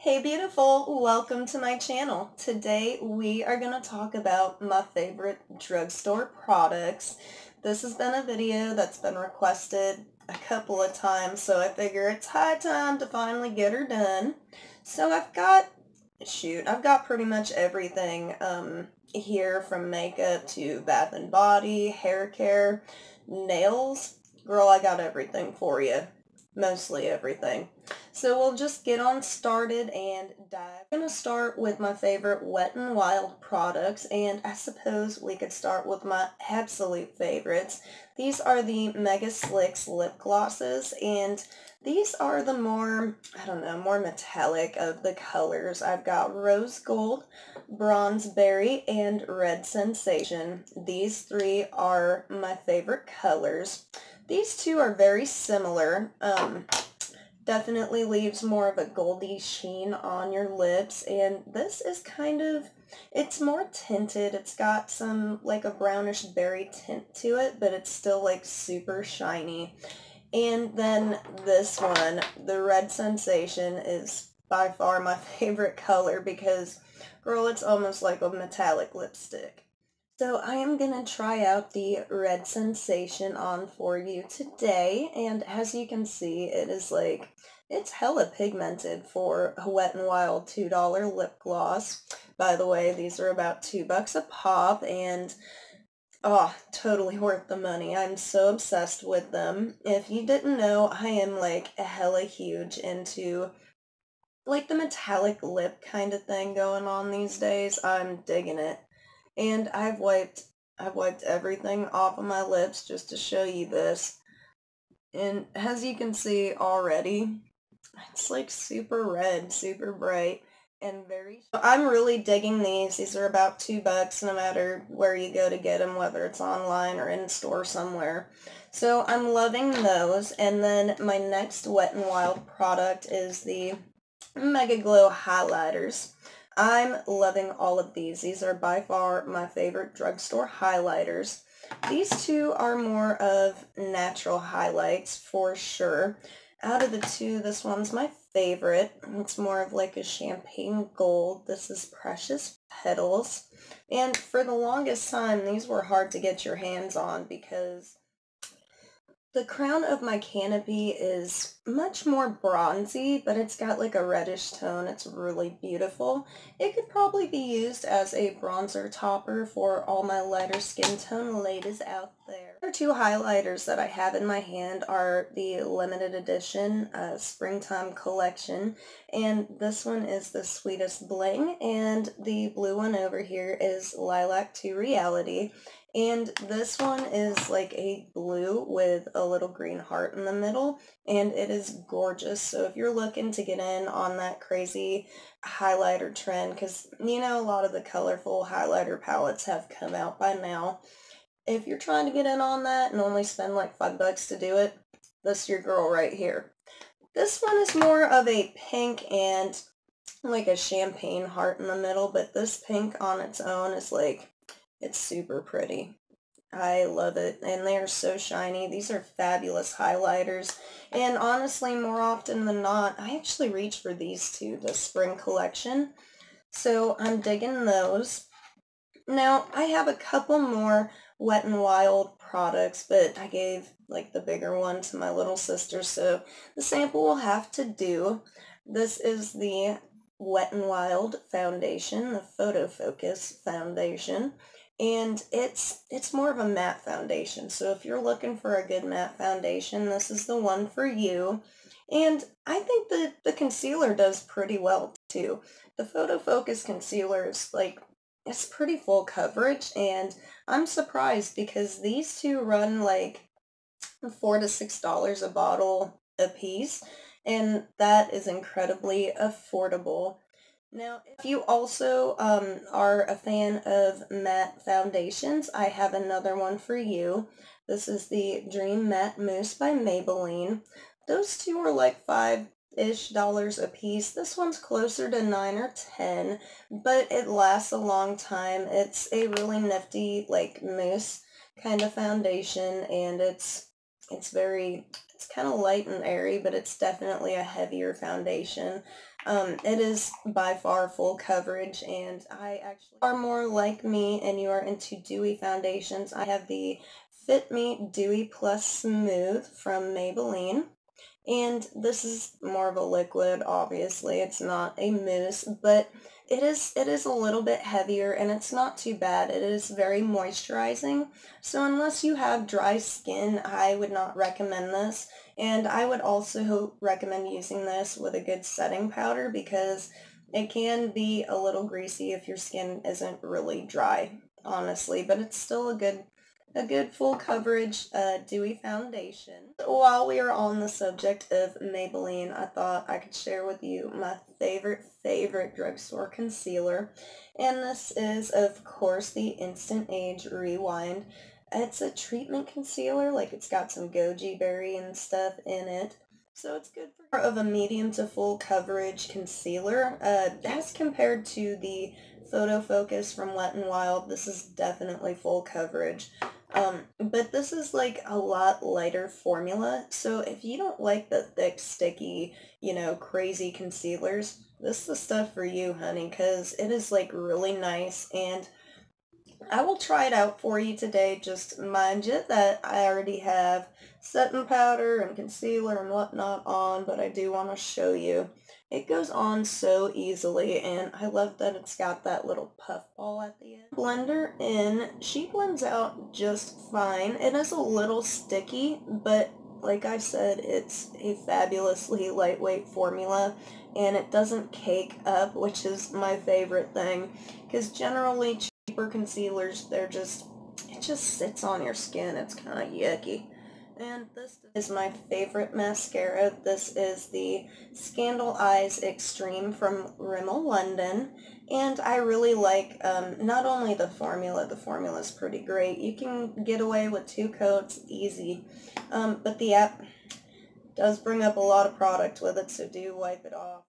Hey beautiful, welcome to my channel. Today we are going to talk about my favorite drugstore products. This has been a video that's been requested a couple of times, so I figure it's high time to finally get her done. So I've got pretty much everything here, from makeup to bath and body, hair care, nails. Girl, I got everything for you. Mostly everything. So we'll just get on started and dive. I'm going to start with my favorite Wet n Wild products, and I suppose we could start with my absolute favorites. These are the Mega Slicks lip glosses, and these are the more metallic of the colors. I've got Rose Gold, Bronze Berry, and Red Sensation. These three are my favorite colors. These two are very similar. Definitely leaves more of a goldy sheen on your lips, and this is it's more tinted. It's got some like a brownish berry tint to it, but it's still like super shiny. And then this one, the Red Sensation, is by far my favorite color because, girl, it's almost like a metallic lipstick. So I am going to try out the Red Sensation on for you today, and as you can see, it's hella pigmented for a Wet n Wild $2 lip gloss. By the way, these are about $2 a pop, and totally worth the money. I'm so obsessed with them. If you didn't know, I am like hella huge into like the metallic lip kind of thing going on these days. I'm digging it. And I've wiped everything off of my lips just to show you this. And as you can see already, it's like super red, super bright, and I'm really digging these. These are about $2 no matter where you go to get them, whether it's online or in store somewhere. So I'm loving those. And then my next Wet n Wild product is the Mega Glow highlighters. I'm loving all of these. These are by far my favorite drugstore highlighters. These two are more of natural highlights for sure. Out of the two, this one's my favorite. It's more of like a champagne gold. This is Precious Petals. And for the longest time, these were hard to get your hands on because the crown of my canopy is much more bronzy, but it's got like a reddish tone. It's really beautiful. It could probably be used as a bronzer topper for all my lighter skin tone ladies out there. The other two highlighters that I have in my hand are the limited edition springtime collection, and this one is the Sweetest Bling, and the blue one over here is Lilac to Reality. And this one is like a blue with a little green heart in the middle, and it is gorgeous. So if you're looking to get in on that crazy highlighter trend, because you know a lot of the colorful highlighter palettes have come out by now, if you're trying to get in on that and only spend like $5 to do it, this is your girl right here. This one is more of a pink and like a champagne heart in the middle, but this pink on its own is like, it's super pretty. I love it, and they are so shiny. These are fabulous highlighters, and honestly, more often than not, I actually reach for these two, the spring collection, so I'm digging those. Now, I have a couple more Wet n Wild products, but I gave like the bigger one to my little sister, so the sample will have to do. This is the Wet n Wild foundation, the Photo Focus foundation. And it's more of a matte foundation, so if you're looking for a good matte foundation, this is the one for you. And I think that the concealer does pretty well too. The Photo Focus concealer is like, it's pretty full coverage, and I'm surprised because these two run like $4 to $6 a bottle a piece, and that is incredibly affordable. Now, if you also are a fan of matte foundations, I have another one for you. This is the Dream Matte Mousse by Maybelline. Those two are like $5-ish a piece. This one's closer to 9 or 10, but it lasts a long time. It's a really nifty like mousse kind of foundation, and it's very It's kind of light and airy, but it's definitely a heavier foundation. It is by far full coverage, and I actually are more like me and you are into dewy foundations. I have the Fit Me Dewy Plus Smooth from Maybelline. And this is more of a liquid, obviously. It's not a mousse, but it is a little bit heavier and it's not too bad. It is very moisturizing. So unless you have dry skin, I would not recommend this. And I would also recommend using this with a good setting powder because it can be a little greasy if your skin isn't really dry, honestly, but it's still a good full coverage dewy foundation. While we are on the subject of Maybelline, I thought I could share with you my favorite drugstore concealer. And this is, of course, the Instant Age Rewind. It's a treatment concealer, like it's got some goji berry and stuff in it. So it's good for of a medium to full coverage concealer. As compared to the Photo Focus from Wet n Wild, this is definitely full coverage. But this is like a lot lighter formula, so if you don't like the thick, sticky, crazy concealers, this is the stuff for you, honey, because it is like really nice, and I will try it out for you today. Just mind you that I already have setting powder and concealer and whatnot on, but I do want to show you. It goes on so easily, and I love that it's got that little puffball at the end. Blender in, she blends out just fine. It is a little sticky, but like I said, it's a fabulously lightweight formula, and it doesn't cake up, which is my favorite thing, because generally cheaper concealers, it just sits on your skin. It's kind of yucky. And this is my favorite mascara. This is the Scandal Eyes Extreme from Rimmel London. And I really like not only the formula is pretty great. You can get away with 2 coats easy. But the app does bring up a lot of product with it, so do wipe it off.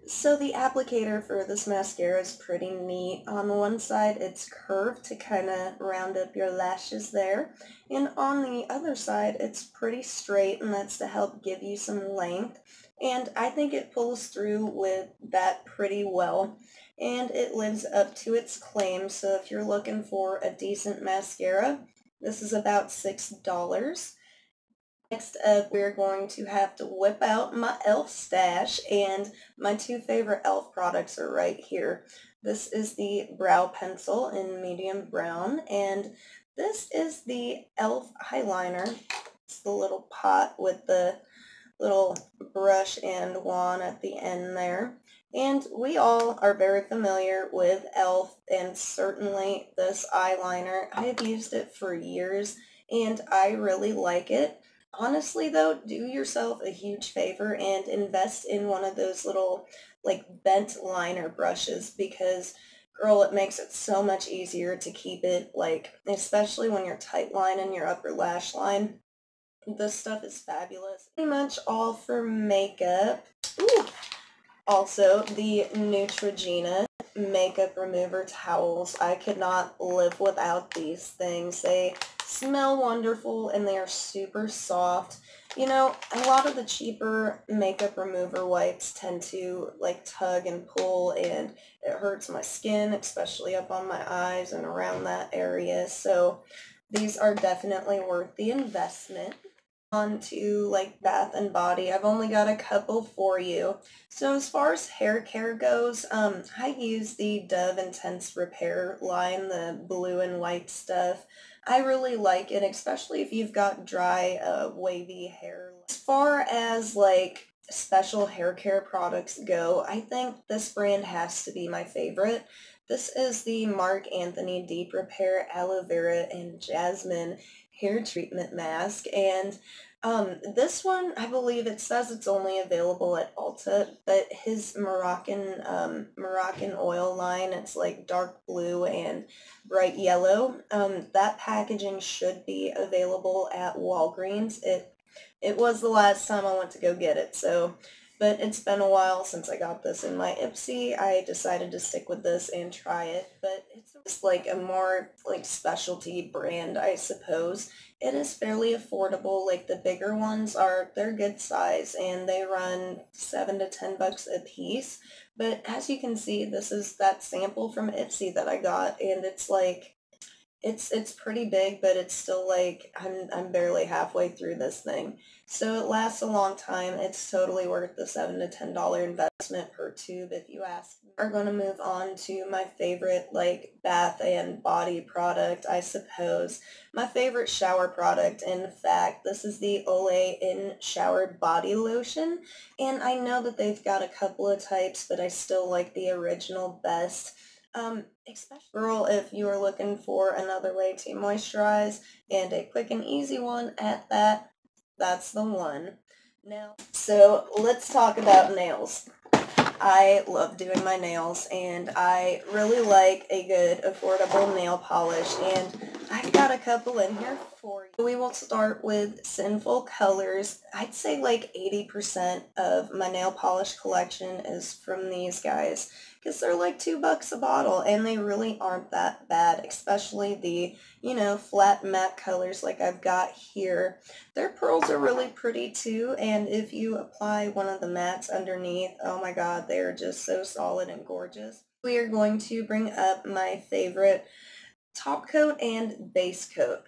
So the applicator for this mascara is pretty neat. On one side it's curved to kind of round up your lashes there, and on the other side it's pretty straight, and that's to help give you some length, and I think it pulls through with that pretty well, and it lives up to its claim. So if you're looking for a decent mascara, this is about $6. Next up, we're going to have to whip out my e.l.f. stash, and my 2 favorite e.l.f. products are right here. This is the brow pencil in medium brown, and this is the e.l.f. eyeliner. It's the little pot with the little brush and wand at the end there. And we all are very familiar with e.l.f. and certainly this eyeliner. I have used it for years, and I really like it. Honestly though, do yourself a huge favor and invest in one of those little like bent liner brushes, because girl, it makes it so much easier to keep it, like, especially when you're tight lining your upper lash line. This stuff is fabulous. Pretty much all for makeup. Ooh. Also, the Neutrogena makeup remover towels. I could not live without these things. They smell wonderful and they are super soft. You know, a lot of the cheaper makeup remover wipes tend to like tug and pull, and it hurts my skin, especially up on my eyes and around that area. So these are definitely worth the investment. On to like Bath and Body. I've only got a couple for you. So as far as hair care goes, I use the Dove Intense Repair line, the blue and white stuff. I really like it, especially if you've got dry, wavy hair. As far as like special hair care products go, I think this brand has to be my favorite. This is the Marc Anthony Deep Repair Aloe Vera and Jasmine Hair Treatment Mask, and this one, I believe it says it's only available at Ulta, but his Moroccan oil line, it's like dark blue and bright yellow. That packaging should be available at Walgreens. It was the last time I went to go get it, so but it's been a while since I got this in my Ipsy. I decided to stick with this and try it, but it's just like a more like specialty brand, I suppose. It is fairly affordable. Like the bigger ones they're good size and they run $7 to $10 a piece. But as you can see, this is that sample from Ipsy that I got, and it's like it's pretty big, but it's still like I'm barely halfway through this thing. So it lasts a long time. It's totally worth the $7 to $10 investment per tube if you ask me. We're going to move on to my favorite like bath and body product, I suppose. My favorite shower product, in fact. This is the Olay In Shower Body Lotion. And I know that they've got a couple of types, but I still like the original best. Especially girl, if you are looking for another way to moisturize and a quick and easy one at that, that's the one. Now, so let's talk about nails. I love doing my nails and I really like a good affordable nail polish, and I've got a couple in here for you. We will start with Sinful Colors. I'd say like 80% of my nail polish collection is from these guys because they're like $2 a bottle and they really aren't that bad, especially the, flat matte colors like I've got here. Their pearls are really pretty too, and if you apply one of the mattes underneath, oh my god, they're just so solid and gorgeous. We are going to bring up my favorite top coat and base coat.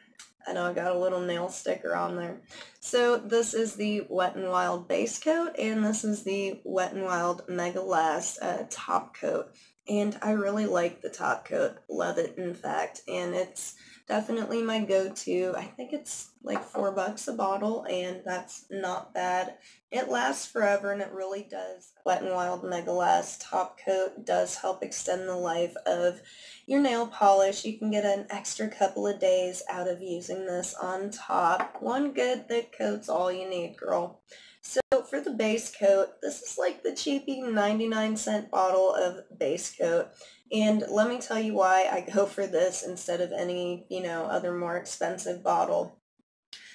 I know I got a little nail sticker on there. So this is the Wet n Wild base coat, and this is the Wet n Wild Mega Last top coat. And I really like the top coat. Love it, in fact. And it's definitely my go-to. I think it's like $4 a bottle, and that's not bad. It lasts forever, and it really does. Wet n Wild Mega Last top coat does help extend the life of your nail polish. You can get an extra couple of days out of using this on top. One good thick coat's all you need, girl. So for the base coat, this is like the cheapy 99-cent bottle of base coat. And let me tell you why I go for this instead of any, other more expensive bottle.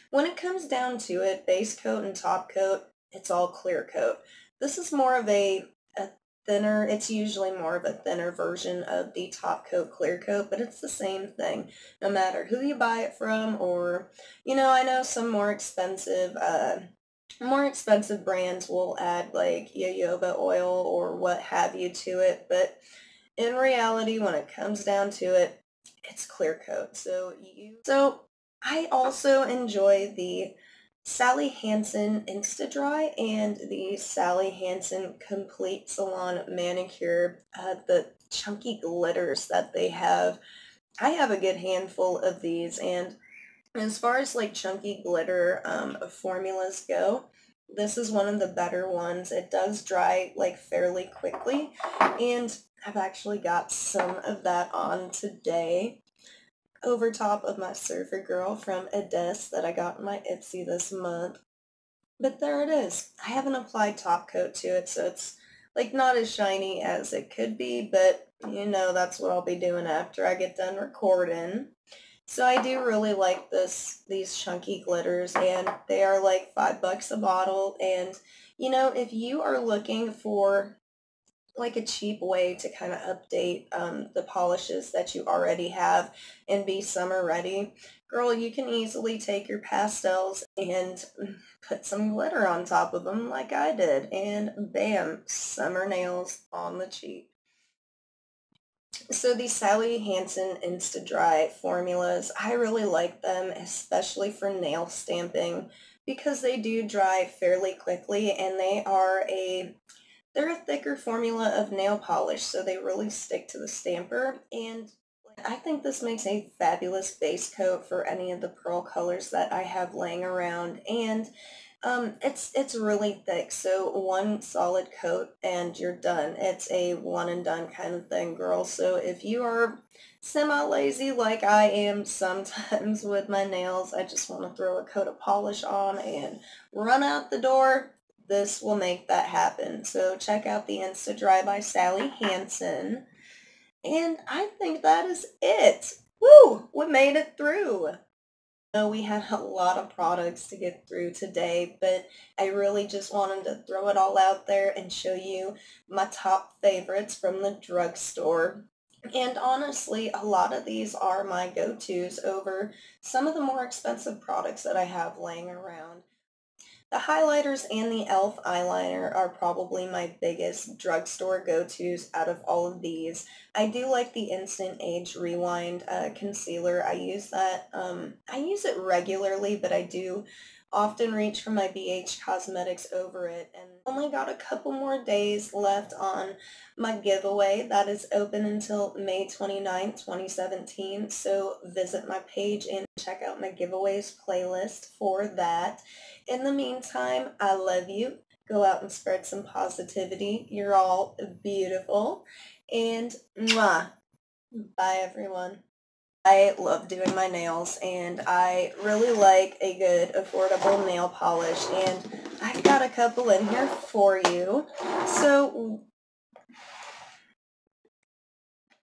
When it comes down to it, base coat and top coat, it's all clear coat. This is more of a thinner, it's usually more of a thinner version of the top coat clear coat, but it's the same thing no matter who you buy it from, or, I know some more expensive brands will add like jojoba oil or what have you to it, but in reality, when it comes down to it, it's clear coat. So I also enjoy the Sally Hansen Insta-Dry and the Sally Hansen Complete Salon Manicure, the chunky glitters that they have. I have a good handful of these, and as far as like chunky glitter formulas go, this is one of the better ones. It does dry like fairly quickly, and I've actually got some of that on today over top of my Surfer Girl from Ades that I got in my Ipsy this month. But there it is. I haven't applied top coat to it, so it's like not as shiny as it could be, but that's what I'll be doing after I get done recording. So I do really like these chunky glitters, and they are like $5 a bottle. And if you are looking for like a cheap way to kind of update the polishes that you already have and be summer ready, girl, you can easily take your pastels and put some glitter on top of them like I did, and bam, summer nails on the cheap. So these Sally Hansen Insta-Dry formulas, I really like them, especially for nail stamping, because they do dry fairly quickly, and they're a thicker formula of nail polish, so they really stick to the stamper, and I think this makes a fabulous base coat for any of the pearl colors that I have laying around, and it's really thick, so one solid coat and you're done. It's a one and done kind of thing, girl. So if you are semi-lazy like I am sometimes with my nails, I just want to throw a coat of polish on and run out the door, this will make that happen. So check out the Insta-Dry by Sally Hansen. And I think that is it. Woo! We made it through. know we had a lot of products to get through today, but I really just wanted to throw it all out there and show you my top favorites from the drugstore. And honestly, a lot of these are my go-tos over some of the more expensive products that I have laying around. The highlighters and the e.l.f. eyeliner are probably my biggest drugstore go-tos out of all of these. I do like the Instant Age Rewind concealer. I use it regularly, but I do often reach for my BH Cosmetics over it. And only got a couple more days left on my giveaway. That is open until May 29th, 2017. So visit my page and check out my giveaways playlist for that. In the meantime, I love you. Go out and spread some positivity. You're all beautiful. And mwah. Bye, everyone. I love doing my nails, and I really like a good affordable nail polish, and I've got a couple in here for you. So